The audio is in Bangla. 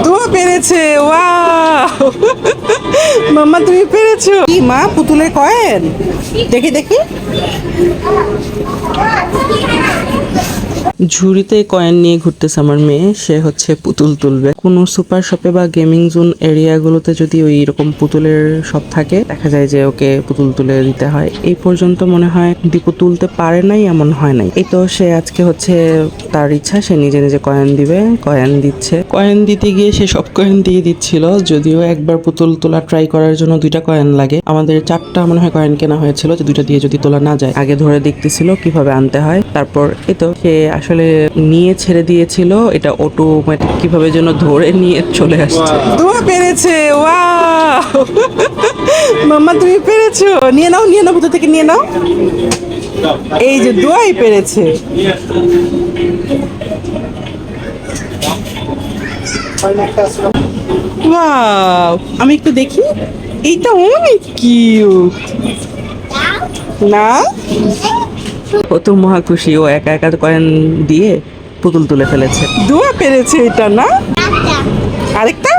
দোয়া পেরেছে, ওয়াও মাম্মা তুমি পেরেছো। কি মা, পুতুলের কয়েন? দেখি দেখি। ঝুড়িতে কয়েন নিয়ে ঘুরতেছে আমার মেয়ে। সে হচ্ছে পুতুল তুলবে। কোনো সুপার শপে বা গেমিং জোন এরিয়াগুলোতে যদি ওই রকম পুতুলের শপ থাকে, দেখা যায় যে ওকে পুতুল তুলে দিতে হয়। এই পর্যন্ত মনে হয় দীপু তুলতে পারে নাই, এমন হয় নাই। এই তো সে আজকে হচ্ছে তার ইচ্ছা, সে নিজে নিজে কয়েন দিবে, কয়েন দিচ্ছে। কয়েন দিতে গিয়ে সে সব কয়েন দিয়ে দিচ্ছিল। যদিও একবার পুতুল তোলা ট্রাই করার জন্য 2টা কয়েন লাগে। আমাদের 4টা মনে হয় কয়েন কেনা হয়েছিল, যে 2টা দিয়ে যদি তোলা না যায়। আগে ধরে দেখতেছিল কিভাবে আনতে হয়। তারপর এই তো সে আসলে নিয়ে ছেড়ে দিয়েছিল, এটা অটোমেটিক কিভাবে যেন ধরে নিয়ে চলে আসছে। দোয়া পেরেছে, ওয়াও মাম্মা তুমি পেরেছো। নিয়ে নাও, নিয়ে নাও, ভিতর থেকে নিয়ে নাও। এই যে দোয়াই পেরেছে। ওয়াও, আমি একটু দেখি। এইটা অনেক কিউট না? ও তো মহা খুশি, ও একা একা কয়েন দিয়ে পুতুল তুলে ফেলেছে। দোয়া পেরেছে এটা না? আরেকটা